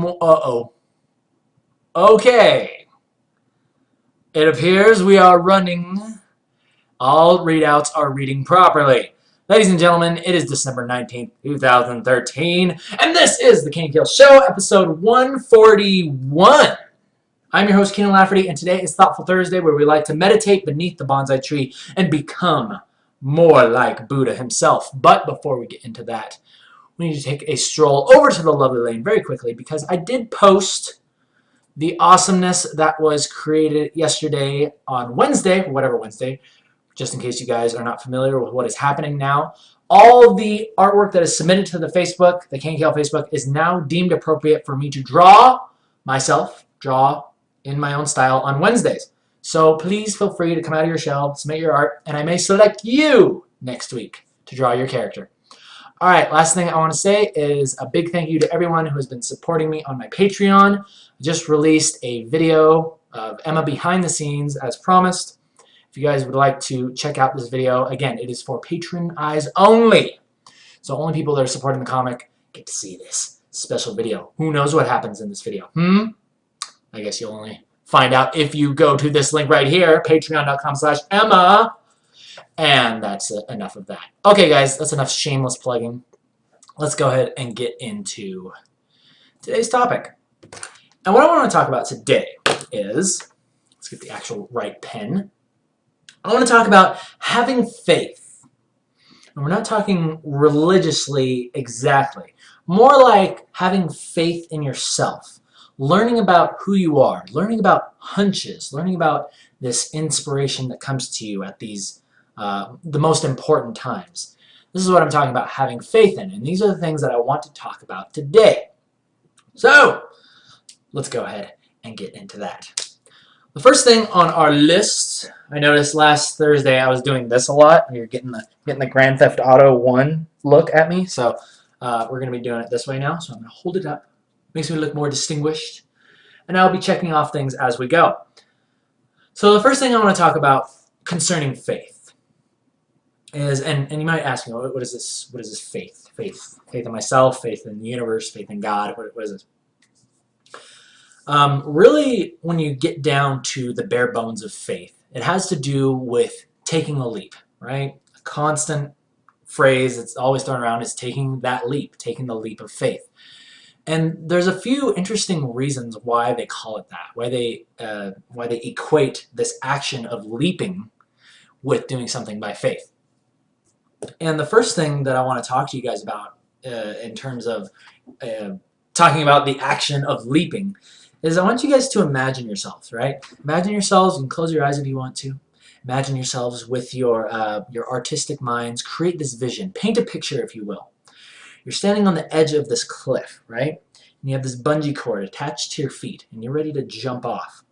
Uh-oh. Okay. It appears we are running. All readouts are reading properly. Ladies and gentlemen, it is December 19th, 2013, and this is the KNKL Show, episode 141. I'm your host, Keenan Lafferty, and today is Thoughtful Thursday, where we like to meditate beneath the bonsai tree and become more like Buddha himself. But before we get into that, we need to take a stroll over to the lovely lane very quickly, because I did post the awesomeness that was created yesterday on Wednesday, whatever Wednesday, just in case you guys are not familiar with what is happening now. All the artwork that is submitted to the Facebook, the KNKL Facebook, is now deemed appropriate for me to draw in my own style on Wednesdays. So please feel free to come out of your shell, submit your art, and I may select you next week to draw your character. All right, last thing I want to say is a big thank you to everyone who has been supporting me on my Patreon. I just released a video of Emma behind the scenes as promised. If you guys would like to check out this video, again, it is for patron eyes only. So only people that are supporting the comic get to see this special video. Who knows what happens in this video? I guess you'll only find out if you go to this link right here, patreon.com/Emma. And that's enough of that. Okay, guys, that's enough shameless plugging. Let's go ahead and get into today's topic. And what I want to talk about today is, let's get the actual right pen. I want to talk about having faith. And we're not talking religiously exactly. More like having faith in yourself. Learning about who you are. Learning about hunches. Learning about this inspiration that comes to you at these the most important times. This is what I'm talking about, having faith in, and these are the things that I want to talk about today. So, let's go ahead and get into that. The first thing on our list, I noticed last Thursday I was doing this a lot. You're getting the Grand Theft Auto 1 look at me, so we're going to be doing it this way now. So I'm going to hold it up. Makes me look more distinguished. And I'll be checking off things as we go. So the first thing I want to talk about concerning faith is, and you might ask me, what is this? What is this faith? Faith in myself, faith in the universe, faith in God. What is this? Really, when you get down to the bare bones of faith, it has to do with taking a leap, right? A constant phrase that's always thrown around is taking that leap, taking the leap of faith. And there's a few interesting reasons why they call it that, why they equate this action of leaping with doing something by faith. And the first thing that I want to talk to you guys about in terms of talking about the action of leaping is I want you guys to imagine yourselves, right? Imagine yourselves, you can close your eyes if you want to. Imagine yourselves with your artistic minds. Create this vision. Paint a picture, if you will. You're standing on the edge of this cliff, right? And you have this bungee cord attached to your feet, and you're ready to jump off.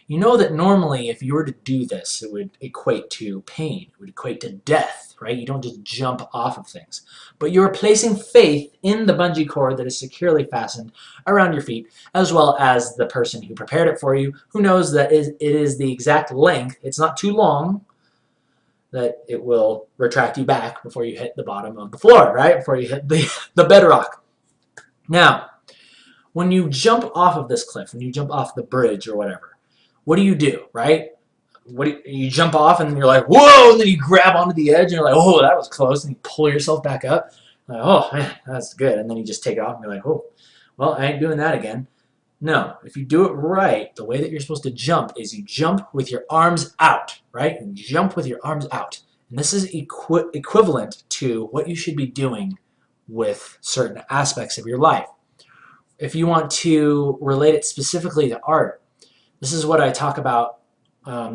You know that normally if you were to do this, it would equate to pain. It would equate to death, right? You don't just jump off of things. But you're placing faith in the bungee cord that is securely fastened around your feet, as well as the person who prepared it for you, who knows that it is the exact length. It's not too long, that it will retract you back before you hit the bottom of the floor, right? Before you hit the bedrock. Now, when you jump off of this cliff, when you jump off the bridge or whatever, what do, right? You jump off and you're like, whoa, and then you grab onto the edge and you're like, oh, that was close, and you pull yourself back up. Like, oh, man, that's good. And then you just take it off and you're like, oh, well, I ain't doing that again. No, if you do it right, the way that you're supposed to jump is you jump with your arms out, right? You jump with your arms out. And this is equivalent to what you should be doing with certain aspects of your life. If you want to relate it specifically to art, this is what I talk about,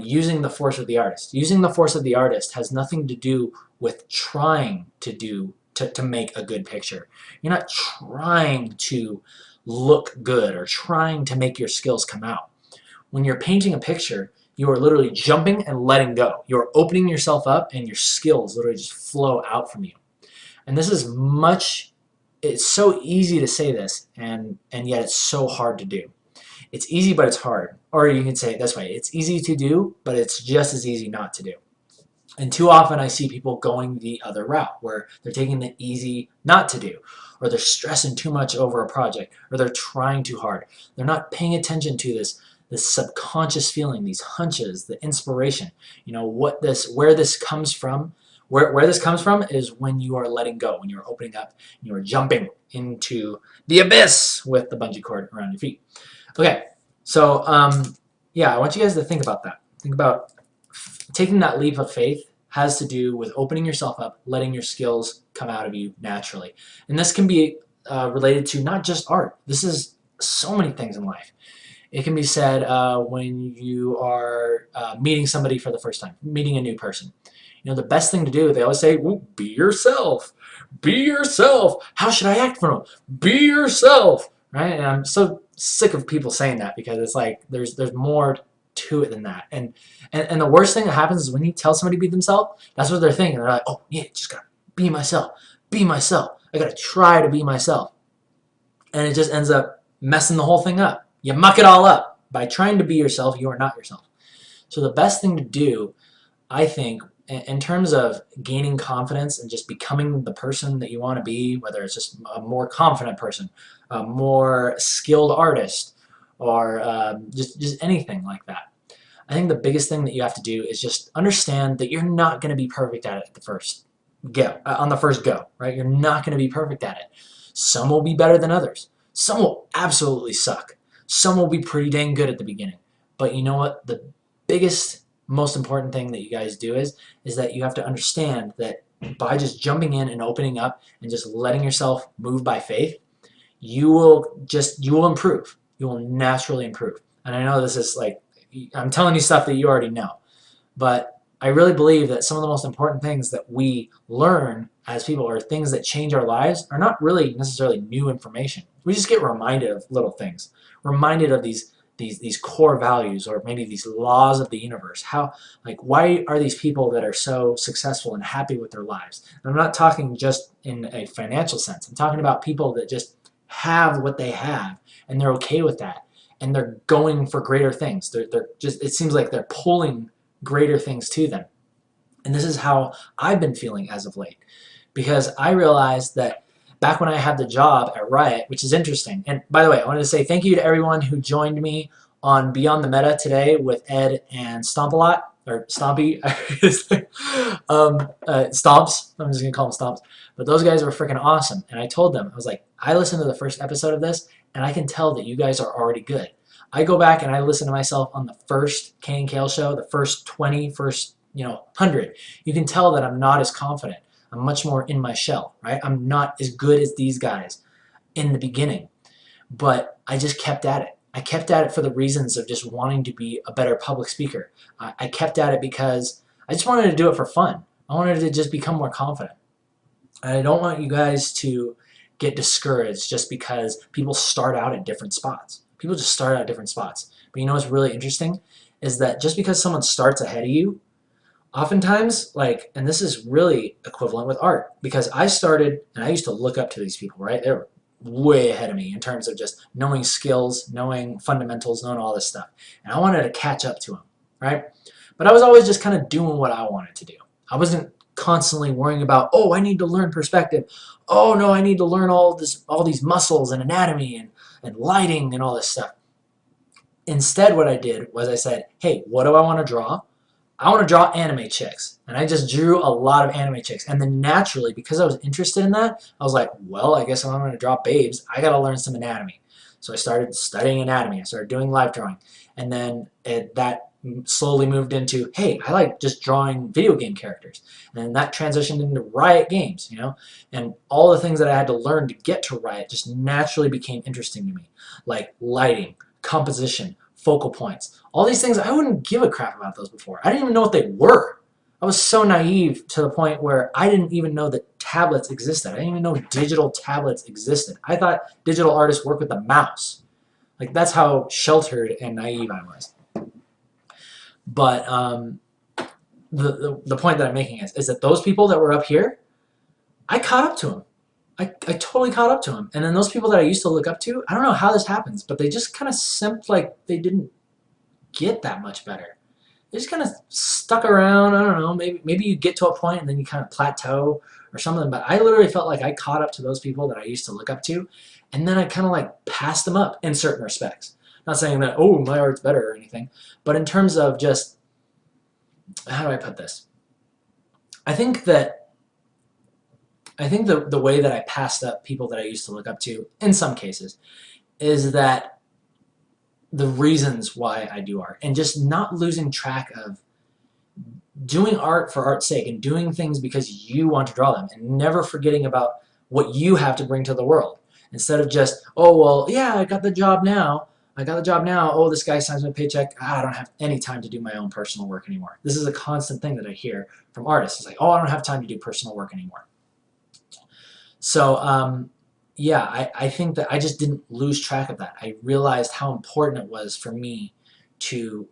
using the force of the artist. Using the force of the artist has nothing to do with trying to make a good picture. You're not trying to look good or trying to make your skills come out. When you're painting a picture, you are literally jumping and letting go. You're opening yourself up and your skills literally just flow out from you. And this is it's so easy to say this, and yet it's so hard to do. It's easy, but it's hard. Or you can say it this way, it's easy to do, but it's just as easy not to do. And too often I see people going the other route, where they're taking the easy not to do. or they're stressing too much over a project, or they're trying too hard. They're not paying attention to this subconscious feeling, these hunches, the inspiration. You know, where this comes from. Where this comes from is when you are letting go, when you're opening up, you are jumping into the abyss with the bungee cord around your feet. Okay, so yeah, I want you guys to think about that. Think about taking that leap of faith has to do with opening yourself up, letting your skills come out of you naturally. And this can be related to not just art. This is so many things in life. It can be said when you are meeting somebody for the first time, meeting a new person. You know, the best thing to do, they always say, well, be yourself. Be yourself. How should I act for them? Be yourself. Right? And I'm so sick of people saying that because it's like there's more to it than that. And the worst thing that happens is when you tell somebody to be themselves, that's what they're thinking. They're like, oh, yeah, just gotta be myself. Be myself. I gotta try to be myself. And it just ends up messing the whole thing up. You muck it all up. By trying to be yourself, you are not yourself. So the best thing to do, I think, in terms of gaining confidence and just becoming the person that you want to be, whether it's just a more confident person, a more skilled artist, or just anything like that. I think the biggest thing that you have to do is just understand that you're not going to be perfect at it at the first go, on the first go, right? You're not going to be perfect at it. Some will be better than others. Some will absolutely suck. Some will be pretty dang good at the beginning. But you know what? The biggest, most important thing that you guys do is that you have to understand that by just jumping in and opening up and just letting yourself move by faith, you will improve. You will naturally improve. And I know this is like, I'm telling you stuff that you already know, but I really believe that some of the most important things that we learn as people, or things that change our lives, are not really necessarily new information. We just get reminded of little things, reminded of these core values, or maybe these laws of the universe. How, like, why are these people that are so successful and happy with their lives? And I'm not talking just in a financial sense. I'm talking about people that just have what they have and they're okay with that, and they're going for greater things. They're just, it seems like they're pulling greater things to them. And this is how I've been feeling as of late, because I realized that back when I had the job at Riot, which is interesting. And by the way, I wanted to say thank you to everyone who joined me on Beyond the Meta today with Ed and Stomp-A-Lot, or Stompy. Stomps. I'm just going to call them Stomps. But those guys were freaking awesome. And I told them, I was like, I listened to the first episode of this, and I can tell that you guys are already good. I go back and I listen to myself on the first KNKL show, the first 20, first 100. You can tell that I'm not as confident. I'm much more in my shell, right? I'm not as good as these guys in the beginning, but I just kept at it. I kept at it for the reasons of just wanting to be a better public speaker. I kept at it because I just wanted to do it for fun. I wanted to just become more confident. And I don't want you guys to get discouraged just because people start out at different spots. People just start out at different spots. But you know what's really interesting is that just because someone starts ahead of you, oftentimes, like, and this is really equivalent with art, because I started and I used to look up to these people, right? They were way ahead of me in terms of just knowing skills, knowing fundamentals, knowing all this stuff. And I wanted to catch up to them, right? But I was always just kind of doing what I wanted to do. I wasn't constantly worrying about, oh, I need to learn perspective. Oh, no, I need to learn all these muscles and anatomy and lighting and all this stuff. Instead, what I did was I said, hey, what do I want to draw? I want to draw anime chicks. And I just drew a lot of anime chicks. And then naturally, because I was interested in that, I was like, well, I guess if I'm going to draw babes, I got to learn some anatomy. So I started studying anatomy. I started doing live drawing. And then that slowly moved into, hey, I like just drawing video game characters. And then that transitioned into Riot games, and all the things that I had to learn to get to Riot just naturally became interesting to me, like lighting, composition, focal points. All these things, I wouldn't give a crap about those before. I didn't even know what they were. I was so naive to the point where I didn't even know that tablets existed. I didn't even know digital tablets existed. I thought digital artists work with a mouse. Like, that's how sheltered and naive I was. But the point that I'm making is that those people that were up here, I caught up to them. I totally caught up to them. And then those people that I used to look up to, I don't know how this happens, but they just kind of simped like they didn't get that much better. They just kind of stuck around. I don't know. Maybe you get to a point and then you kind of plateau, or some of them, but I literally felt like I caught up to those people that I used to look up to, and then I kind of like passed them up in certain respects. Not saying that, oh, my art's better or anything, but in terms of just, how do I put this? I think the way that I passed up people that I used to look up to in some cases is that the reasons why I do art, and just not losing track of doing art for art's sake and doing things because you want to draw them, and never forgetting about what you have to bring to the world. Instead of just, oh, well, yeah, I got the job now. Oh, this guy signs my paycheck. I don't have any time to do my own personal work anymore. This is a constant thing that I hear from artists. It's like, oh, I don't have time to do personal work anymore. So, yeah, I think that I just didn't lose track of that. I realized how important it was for me to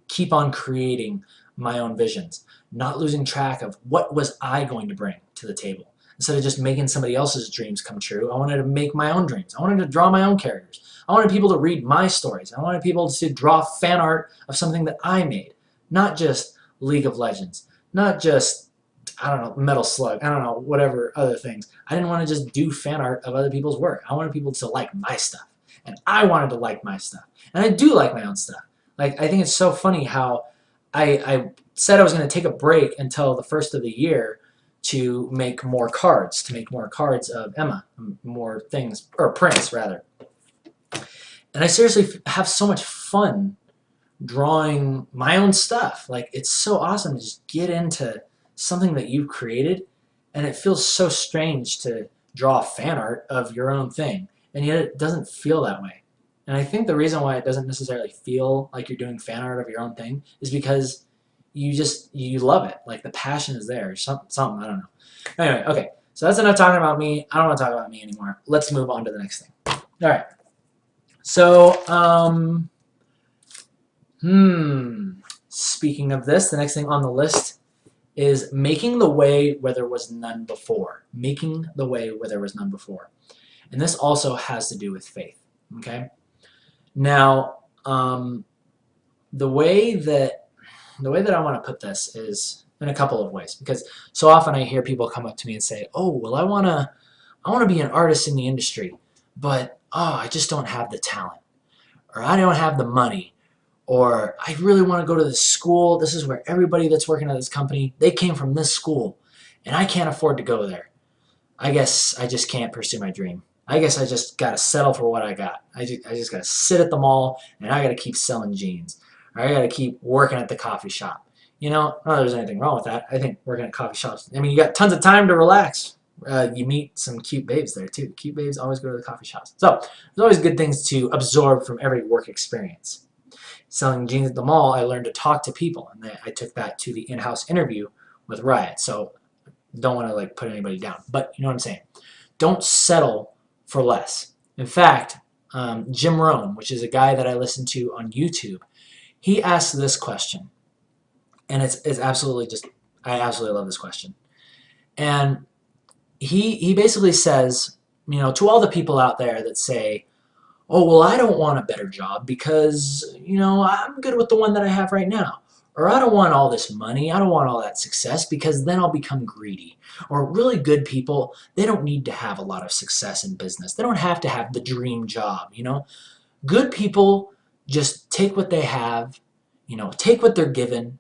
keep on creating my own visions, not losing track of what was I going to bring to the table. Instead of just making somebody else's dreams come true, I wanted to make my own dreams. I wanted to draw my own characters. I wanted people to read my stories. I wanted people to draw fan art of something that I made, not just League of Legends, not just, I don't know, Metal Slug, I don't know, whatever other things. I didn't want to just do fan art of other people's work. I wanted people to like my stuff, and I wanted to like my stuff. And I do like my own stuff. Like, I think it's so funny how I said I was going to take a break until the first of the year to make more cards, of Emma, more things, or prints rather. And I seriously have so much fun drawing my own stuff. Like, it's so awesome to just get into something that you've created, and it feels so strange to draw fan art of your own thing, and yet it doesn't feel that way. And I think the reason why it doesn't necessarily feel like you're doing fan art of your own thing is because you love it. Like, the passion is there. Something, I don't know. Anyway, okay. So that's enough talking about me. I don't want to talk about me anymore. Let's move on to the next thing. All right. So, speaking of this, the next thing on the list is making the way where there was none before. Making the way where there was none before. And this also has to do with faith. Okay? Now, the way that I want to put this is in a couple of ways, because so often I hear people come up to me and say, "Oh, well, I want to be an artist in the industry, but I just don't have the talent, or I don't have the money, or I really want to go to this school. This is where everybody that's working at this company, they came from this school, and I can't afford to go there. I guess I just can't pursue my dream. I guess I just got to settle for what I got. I just got to sit at the mall, and I got to keep selling jeans. Or I got to keep working at the coffee shop." You know, not that there's anything wrong with that. I think working at coffee shops, I mean, you got tons of time to relax. You meet some cute babes there, too. Cute babes always go to the coffee shops. So there's always good things to absorb from every work experience. Selling jeans at the mall, I learned to talk to people, and I took that to the in-house interview with Riot. So don't want to like put anybody down, but you know what I'm saying. Don't settle for less. In fact, Jim Rohn, which is a guy that I listen to on YouTube, he asked this question, and it's absolutely just, I absolutely love this question. And he basically says, you know, to all the people out there that say, "Oh, well, I don't want a better job because, you know, I'm good with the one that I have right now." Or, "I don't want all this money, I don't want all that success because then I'll become greedy." Or, "Really good people, they don't need to have a lot of success in business. They don't have to have the dream job, you know. Good people just take what they have, you know, take what they're given,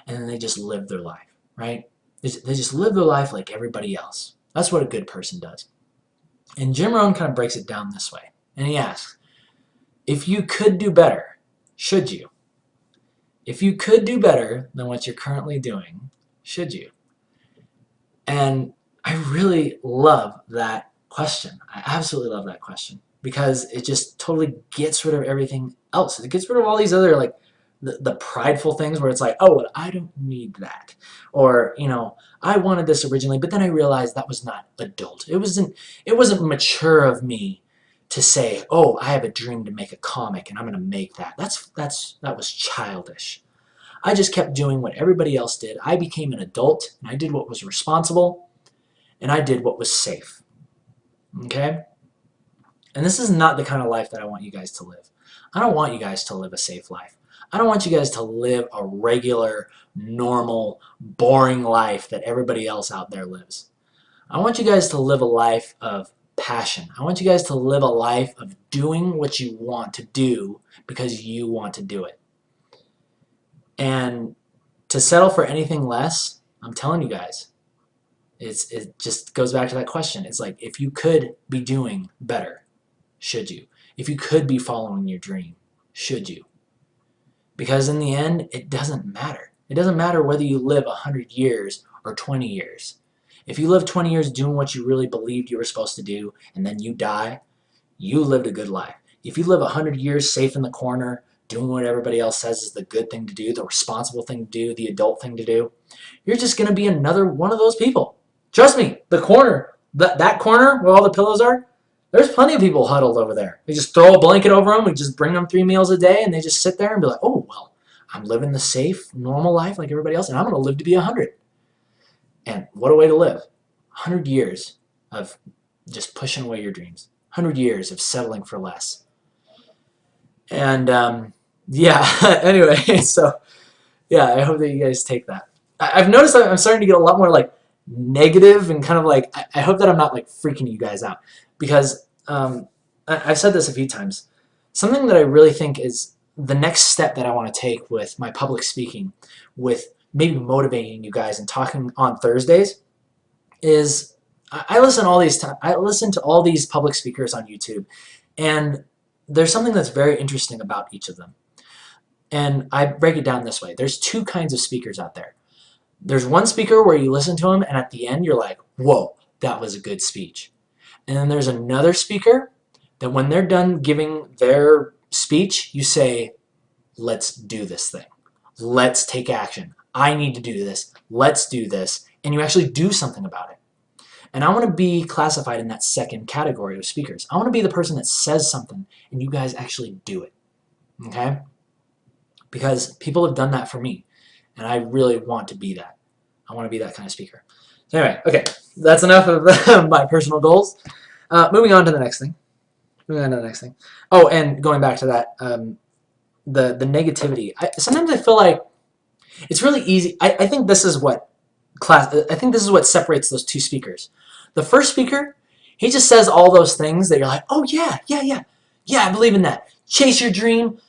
and then they just live their life, right? They just live their life like everybody else. That's what a good person does." And Jim Rohn kind of breaks it down this way. And he asks, if you could do better, should you? If you could do better than what you're currently doing, should you? And I really love that question. I absolutely love that question because it just totally gets rid of everything else. It gets rid of all these other, like, the prideful things where it's like, "Oh, well, I don't need that." Or, you know, "I wanted this originally, but then I realized that was not adult. It wasn't mature of me to say, oh, I have a dream to make a comic and I'm going to make that. That was childish. I just kept doing what everybody else did. I became an adult and I did what was responsible and I did what was safe." Okay? And this is not the kind of life that I want you guys to live. I don't want you guys to live a safe life. I don't want you guys to live a regular, normal, boring life that everybody else out there lives. I want you guys to live a life of passion. I want you guys to live a life of doing what you want to do because you want to do it. And to settle for anything less, I'm telling you guys, it just goes back to that question. It's like, if you could be doing better, should you? If you could be following your dream, should you? Because in the end, it doesn't matter. It doesn't matter whether you live 100 years or 20 years. If you live 20 years doing what you really believed you were supposed to do and then you die, you lived a good life. If you live 100 years safe in the corner, doing what everybody else says is the good thing to do, the responsible thing to do, the adult thing to do, you're just going to be another one of those people. Trust me, the corner, that corner where all the pillows are, there's plenty of people huddled over there. We just throw a blanket over them, we just bring them 3 meals a day, and they just sit there and be like, oh, well, I'm living the safe, normal life like everybody else, and I'm going to live to be 100. And what a way to live. 100 years of just pushing away your dreams. 100 years of settling for less. And yeah, anyway, so yeah, I hope that you guys take that. I've noticed that I'm starting to get a lot more like negative and kind of like, I hope that I'm not like freaking you guys out, because I've said this a few times. Something that I really think is the next step that I want to take with my public speaking, with maybe motivating you guys and talking on Thursdays, is I listen to all these public speakers on YouTube, and there's something that's very interesting about each of them. And I break it down this way. There's 2 kinds of speakers out there. There's one speaker where you listen to him and at the end you're like, whoa, that was a good speech. And then there's another speaker that when they're done giving their speech, you say, let's do this thing. Let's take action. I need to do this. Let's do this. And you actually do something about it. And I want to be classified in that second category of speakers. I want to be the person that says something and you guys actually do it. Okay? Because people have done that for me. And I really want to be that. I want to be that kind of speaker. So anyway, okay. That's enough of my personal goals. Moving on to the next thing. Oh, and going back to that, the negativity. Sometimes I feel like it's really easy. I think this is what separates those 2 speakers. The first speaker, he just says all those things that you're like, oh yeah, I believe in that. Chase your dream.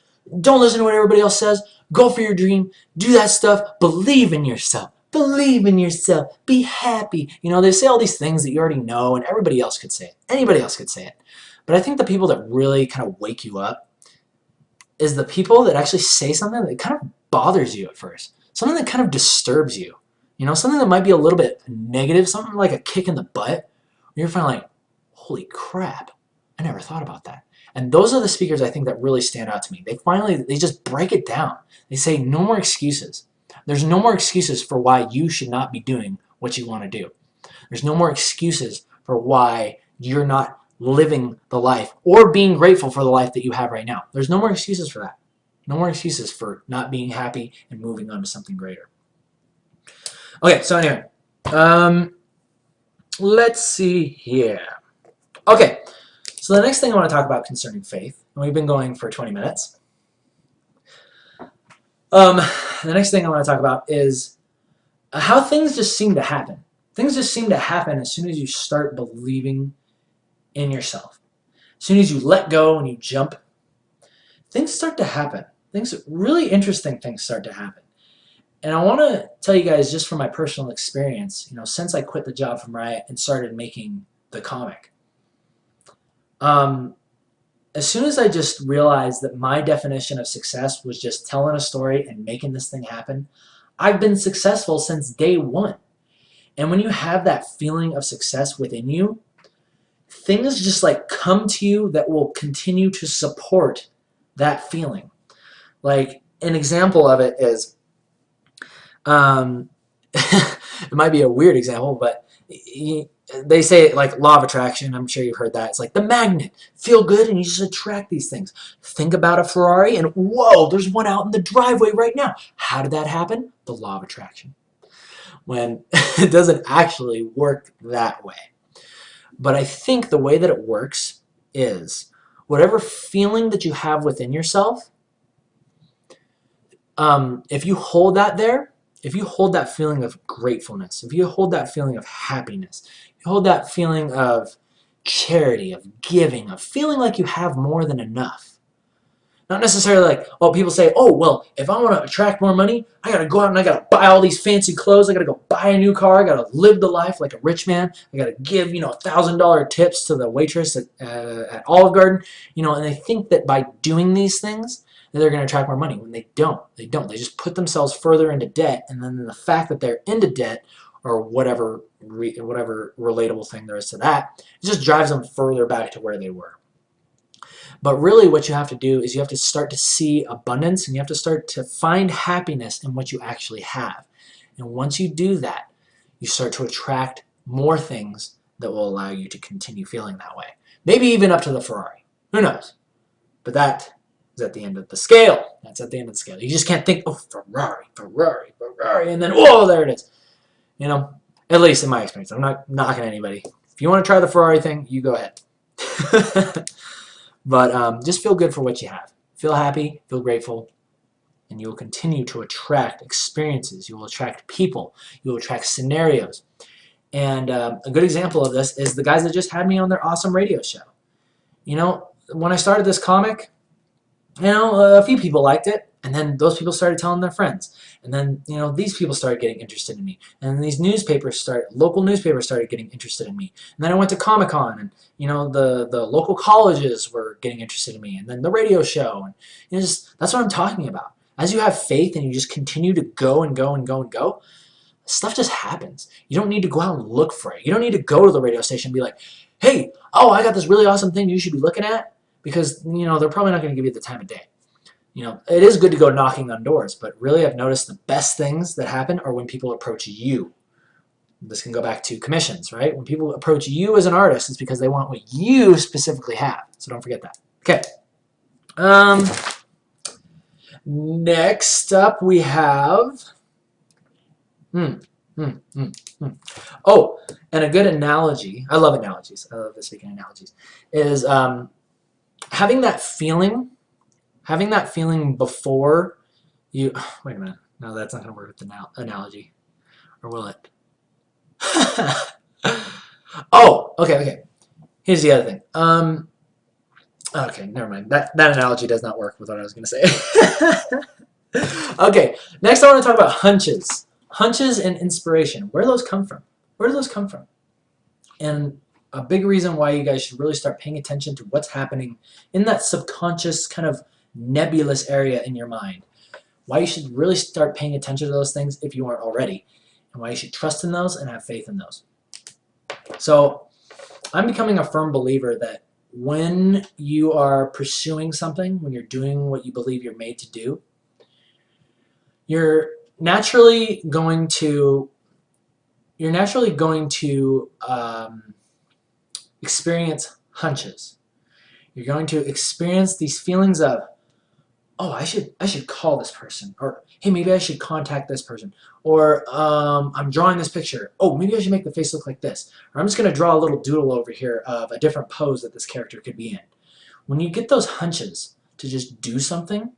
Don't listen to what everybody else says. Go for your dream. Do that stuff. Believe in yourself. Believe in yourself. Be happy. You know, they say all these things that you already know and everybody else could say it. Anybody else could say it. But I think the people that really kind of wake you up is the people that actually say something that kind of bothers you at first. Something that kind of disturbs you. You know, something that might be a little bit negative, something like a kick in the butt. Where you're finally like, holy crap, I never thought about that. And those are the speakers I think that really stand out to me. They just break it down. They say no more excuses. There's no more excuses for why you should not be doing what you want to do. There's no more excuses for why you're not living the life or being grateful for the life that you have right now. There's no more excuses for that. No more excuses for not being happy and moving on to something greater. Okay, so anyway, let's see here. Okay, so the next thing I want to talk about concerning faith, and we've been going for 20 minutes. The next thing I want to talk about is how things just seem to happen. Things just seem to happen as soon as you start believing in yourself. As soon as you let go and you jump, things start to happen. Really interesting things start to happen. And I want to tell you guys just from my personal experience, you know, since I quit the job from Riot and started making the comic, as soon as I just realized that my definition of success was just telling a story and making this thing happen, I've been successful since day one. And when you have that feeling of success within you, things just like come to you that will continue to support that feeling. Like an example of it is, it might be a weird example, but they say like law of attraction. I'm sure you've heard that. It's like the magnet. Feel good and you just attract these things. Think about a Ferrari and whoa, there's one out in the driveway right now. How did that happen? The law of attraction. When it doesn't actually work that way. But I think the way that it works is whatever feeling that you have within yourself, if you hold that there, if you hold that feeling of gratefulness, if you hold that feeling of happiness, if you hold that feeling of charity, of giving, of feeling like you have more than enough. Not necessarily like, oh, people say, oh, well, if I want to attract more money, I got to go out and I got to buy all these fancy clothes. I got to go buy a new car. I got to live the life like a rich man. I got to give, $1,000 tips to the waitress at Olive Garden. And they think that by doing these things, that they're going to attract more money. When they don't. They don't. They just put themselves further into debt. And then the fact that they're into debt or whatever relatable thing there is to that, it just drives them further back to where they were. But really what you have to do is you have to start to see abundance, and you have to start to find happiness in what you actually have. And once you do that, you start to attract more things that will allow you to continue feeling that way. Maybe even up to the Ferrari. Who knows? But that is at the end of the scale. That's at the end of the scale. You just can't think, oh, Ferrari, Ferrari, Ferrari, and then, whoa, there it is. At least in my experience. I'm not knocking anybody. If you want to try the Ferrari thing, you go ahead. But just feel good for what you have. Feel happy, feel grateful, and you will continue to attract experiences. You will attract people. You will attract scenarios. And a good example of this is the guys that just had me on their awesome radio show. When I started this comic, a few people liked it, and then those people started telling their friends. And then, these people started getting interested in me. And then these local newspapers started getting interested in me. And then I went to Comic-Con, and, the local colleges were getting interested in me. And then the radio show. And that's what I'm talking about. As you have faith and you just continue to go and go and go and go, stuff just happens. You don't need to go out and look for it. You don't need to go to the radio station and be like, hey, I got this really awesome thing you should be looking at. Because, they're probably not going to give you the time of day. It is good to go knocking on doors, but really I've noticed the best things that happen are when people approach you. This can go back to commissions, right? When people approach you as an artist, it's because they want what you specifically have. So don't forget that. Okay. Next up we have... Oh, and a good analogy, I love analogies, I love speaking analogies, is having that feeling before you... Wait a minute. No, that's not going to work with the analogy. Or will it? Oh, okay. Here's the other thing. Okay, never mind. That analogy does not work with what I was going to say. Okay, next I want to talk about hunches. Hunches and inspiration. Where do those come from? Where do those come from? And a big reason why you guys should really start paying attention to what's happening in that subconscious kind of nebulous area in your mind. Why you should really start paying attention to those things if you aren't already. And why you should trust in those and have faith in those. So I'm becoming a firm believer that when you are pursuing something, when you're doing what you believe you're made to do, you're naturally going to experience hunches. You're going to experience these feelings of, oh, I should call this person, or hey, maybe I should contact this person, or I'm drawing this picture. Oh, maybe I should make the face look like this, or I'm just going to draw a little doodle over here of a different pose that this character could be in. When you get those hunches to just do something,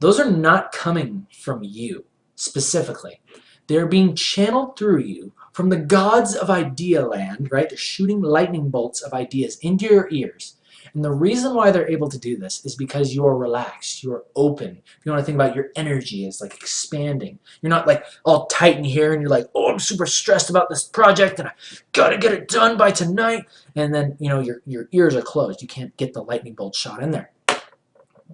those are not coming from you specifically. They're being channeled through you from the gods of idea land, right? They're shooting lightning bolts of ideas into your ears. And the reason why they're able to do this is because you're relaxed, you're open. If you want to think about your energy as like expanding. You're not like all tight in here and you're like, oh, I'm super stressed about this project and I gotta get it done by tonight. And then, your ears are closed. You can't get the lightning bolt shot in there.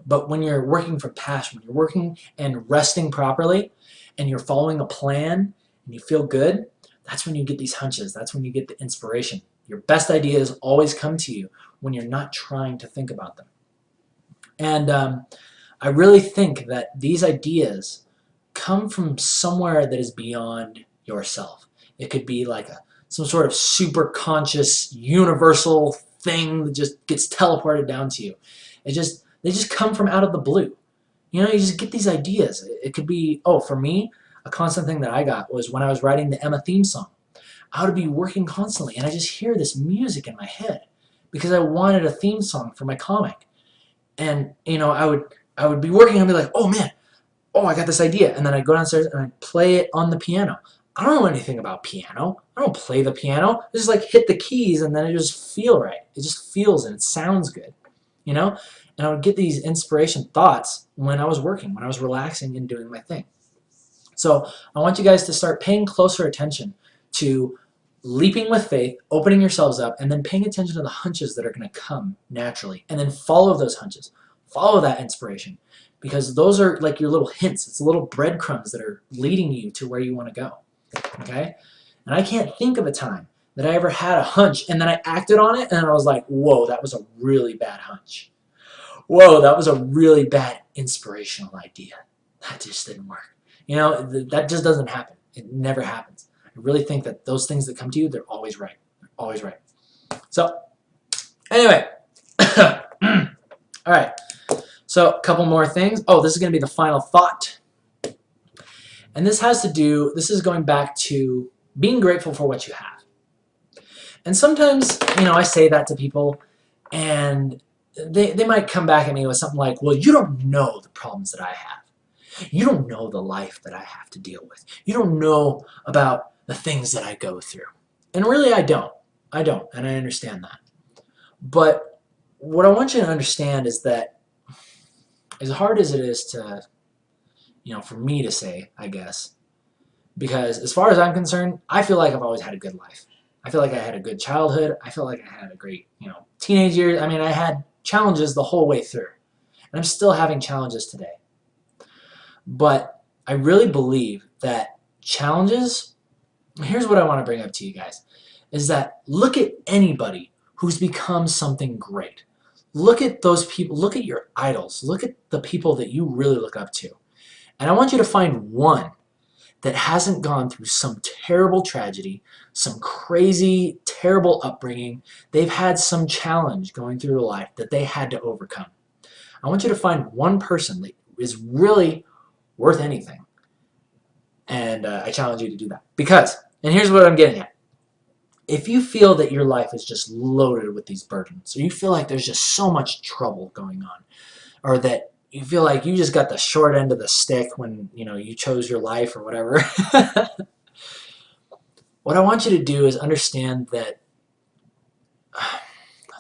But when you're working from passion, when you're working and resting properly, and you're following a plan, and you feel good, that's when you get these hunches. That's when you get the inspiration. Your best ideas always come to you when you're not trying to think about them. And I really think that these ideas come from somewhere that is beyond yourself. It could be like some sort of super conscious, universal thing that just gets teleported down to you. They just come from out of the blue. You just get these ideas. It could be, for me, a constant thing that I got was when I was writing the Emma theme song. I would be working constantly, and I just hear this music in my head because I wanted a theme song for my comic. And, I would be working and be like, oh, man, oh, I got this idea. And then I go downstairs and I play it on the piano. I don't know anything about piano. I don't play the piano. I just like hit the keys and then it just feel right. It just feels and it sounds good, you know? And I would get these inspiration thoughts when I was working, when I was relaxing and doing my thing. So I want you guys to start paying closer attention to leaping with faith, opening yourselves up, and then paying attention to the hunches that are going to come naturally. And then follow those hunches. Follow that inspiration. Because those are like your little hints. It's little breadcrumbs that are leading you to where you want to go. Okay? And I can't think of a time that I ever had a hunch and then I acted on it and I was like, whoa, that was a really bad hunch. Whoa, that was a really bad inspirational idea. That just didn't work. You know, that just doesn't happen. It never happens. I really think that those things that come to you, they're always right. They're always right. So, anyway. All right. So, a couple more things. Oh, this is going to be the final thought. And this is going back to being grateful for what you have. And sometimes, you know, I say that to people and they might come back at me with something like, well, you don't know the problems that I have. You don't know the life that I have to deal with. You don't know about the things that I go through. And really, I don't. I don't, and I understand that. But what I want you to understand is that as hard as it is to, you know, for me to say, I guess, because as far as I'm concerned, I feel like I've always had a good life. I feel like I had a good childhood. I feel like I had a great, you know, teenage years. I mean, I had challenges the whole way through. And I'm still having challenges today. But I really believe that challenges, here's what I want to bring up to you guys, is that look at anybody who's become something great. Look at those people, look at your idols, look at the people that you really look up to. And I want you to find one that hasn't gone through some terrible tragedy, some crazy, terrible upbringing. They've had some challenge going through their life that they had to overcome. I want you to find one person that is really worth anything. And I challenge you to do that. Because, and here's what I'm getting at. If you feel that your life is just loaded with these burdens, or you feel like there's just so much trouble going on, or that you feel like you just got the short end of the stick when, you know, you chose your life or whatever, what I want you to do is understand that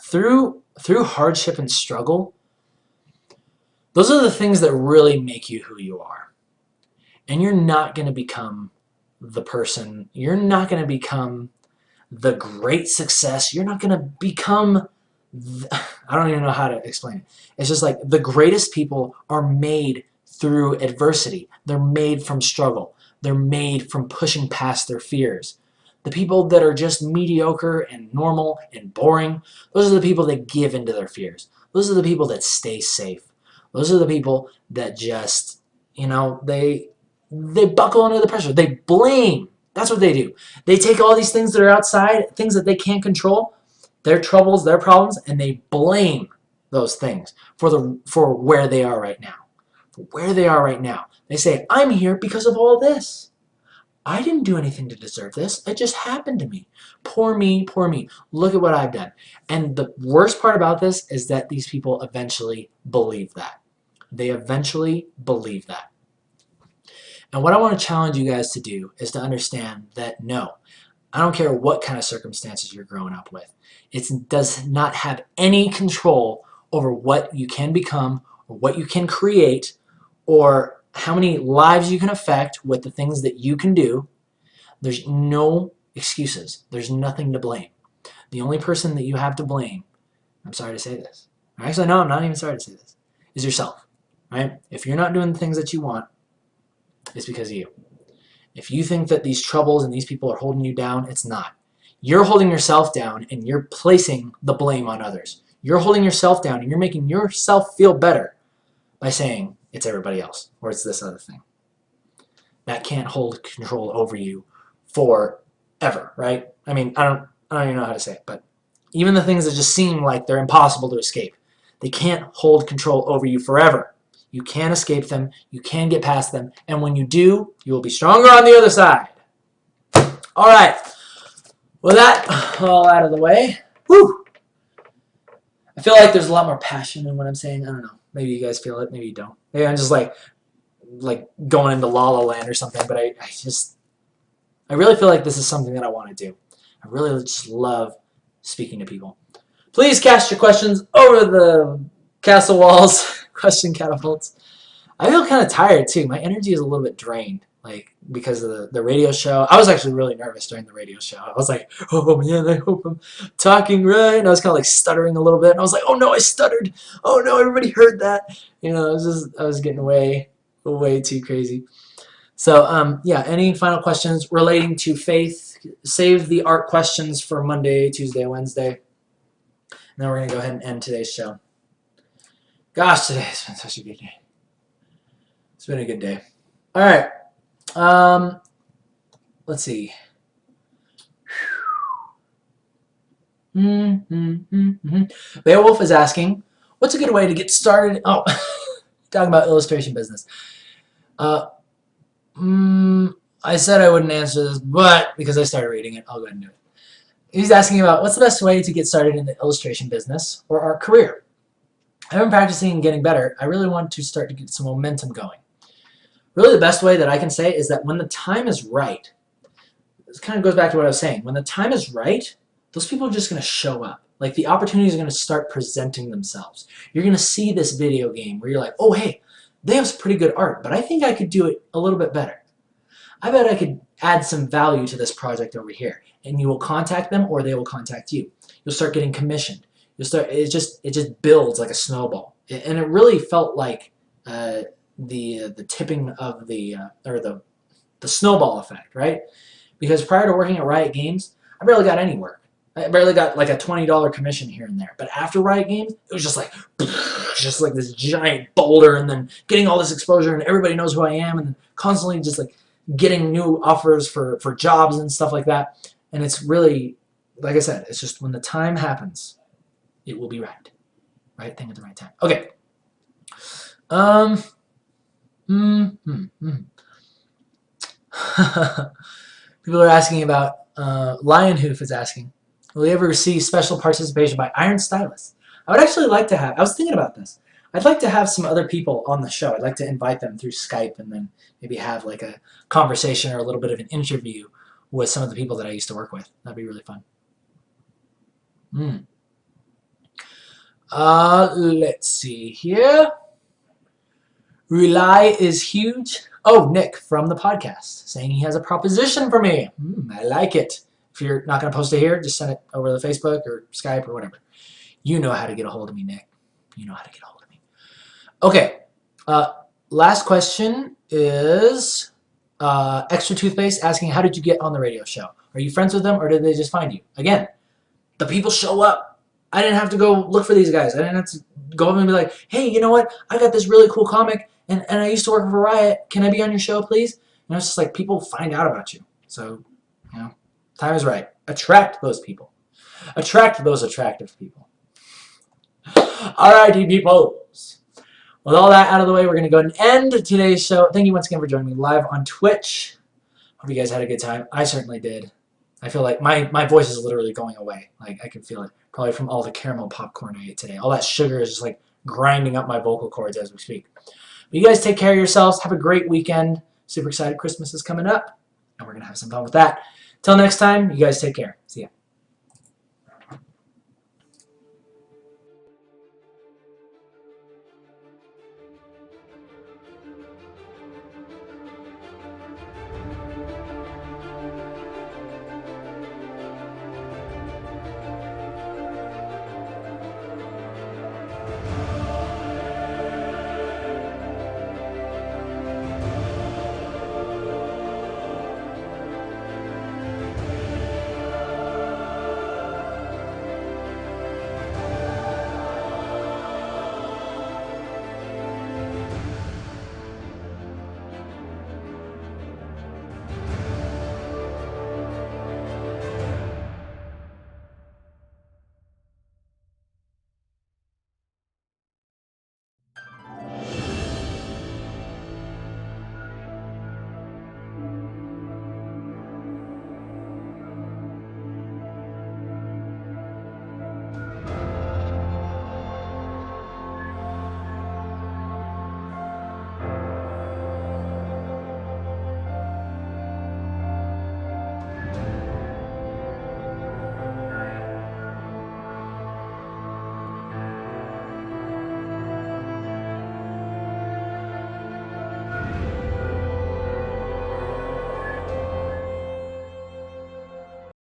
through hardship and struggle, those are the things that really make you who you are. And you're not going to become the person, you're not going to become the great success, you're not going to become, I don't even know how to explain it. It's just like the greatest people are made through adversity. They're made from struggle. They're made from pushing past their fears. The people that are just mediocre and normal and boring, those are the people that give into their fears. Those are the people that stay safe. Those are the people that just, you know, they buckle under the pressure. They blame. That's what they do. They take all these things that are outside, things that they can't control, their troubles, their problems, and they blame those things for where they are right now. For where they are right now. They say, I'm here because of all this. I didn't do anything to deserve this. It just happened to me. Poor me, poor me. Look at what I've done. And the worst part about this is that these people eventually believe that. They eventually believe that. And what I want to challenge you guys to do is to understand that no, I don't care what kind of circumstances you're growing up with. It does not have any control over what you can become or what you can create or how many lives you can affect with the things that you can do. There's no excuses. There's nothing to blame. The only person that you have to blame, I'm sorry to say this. Actually, no, I'm not even sorry to say this, is yourself. Right? If you're not doing the things that you want, it's because of you. If you think that these troubles and these people are holding you down, it's not. You're holding yourself down and you're placing the blame on others. You're holding yourself down and you're making yourself feel better by saying it's everybody else or it's this other thing. That can't hold control over you forever, right? I mean, I don't even know how to say it, but even the things that just seem like they're impossible to escape, they can't hold control over you forever. You can escape them, you can get past them, and when you do, you will be stronger on the other side. All right, with that all out of the way, whew, I feel like there's a lot more passion in what I'm saying. I don't know. Maybe you guys feel it, maybe you don't. Maybe I'm just like like going into La La Land or something, but I really feel like this is something that I want to do. I really just love speaking to people. Please cast your questions over the castle walls, question catapults. I feel kind of tired too. My energy is a little bit drained, like because of the radio show. I was actually really nervous during the radio show. I was like, oh man, I hope I'm talking right. And I was kind of like stuttering a little bit. And I was like, oh no, I stuttered. Oh no, everybody heard that. You know, I was getting way too crazy. So yeah, any final questions relating to faith? Save the art questions for Monday, Tuesday, Wednesday. And then we're going to go ahead and end today's show. Gosh, today has been such a good day. It's been a good day. All right. Let's see. Beowulf is asking, what's a good way to get started? Oh, talking about illustration business. I said I wouldn't answer this, but because I started reading it, I'll go ahead and do it. He's asking about what's the best way to get started in the illustration business or art career. I've been practicing and getting better. I really want to start to get some momentum going. Really the best way that I can say is that when the time is right, this kind of goes back to what I was saying. When the time is right, those people are just going to show up. Like the opportunities are going to start presenting themselves. You're going to see this video game where you're like, oh hey, they have some pretty good art, but I think I could do it a little bit better. I bet I could add some value to this project over here. And you will contact them or they will contact you. You'll start getting commissioned. You'll start, it just builds like a snowball. And it really felt like the tipping of the snowball effect, right? Because prior to working at Riot Games, I barely got any work. I barely got like a $20 commission here and there. But after Riot Games, it was just like this giant boulder, and then getting all this exposure, and everybody knows who I am, and constantly just like getting new offers for jobs and stuff like that. And it's really, like I said, it's just when the time happens, it will be right. Right thing at the right time. Okay. People are asking about, Lionhoof is asking, will you ever see special participation by Iron Stylus? I would actually like to have, I was thinking about this. I'd like to have some other people on the show. I'd like to invite them through Skype and then maybe have like a conversation or a little bit of an interview with some of the people that I used to work with. That'd be really fun. Let's see here. Rely is huge. Oh, Nick from the podcast saying he has a proposition for me. I like it. If you're not going to post it here, just send it over to Facebook or Skype or whatever. You know how to get a hold of me, Nick. You know how to get a hold of me. Okay. Last question is Extra Toothpaste asking, how did you get on the radio show? Are you friends with them or did they just find you? Again, the people show up. I didn't have to go look for these guys. I didn't have to go up and be like, hey, you know what? I got this really cool comic and I used to work for Riot. Can I be on your show, please? You know, it's just like people find out about you. So, you know, time is right. Attract those people. Attract those attractive people. Alrighty, peoples. With all that out of the way, we're going to go ahead and end today's show. Thank you once again for joining me live on Twitch. Hope you guys had a good time. I certainly did. I feel like my voice is literally going away. Like, I can feel it. Probably from all the caramel popcorn I ate today. All that sugar is just like grinding up my vocal cords as we speak. But you guys take care of yourselves. Have a great weekend. Super excited. Christmas is coming up. And we're going to have some fun with that. Till next time, you guys take care. See ya.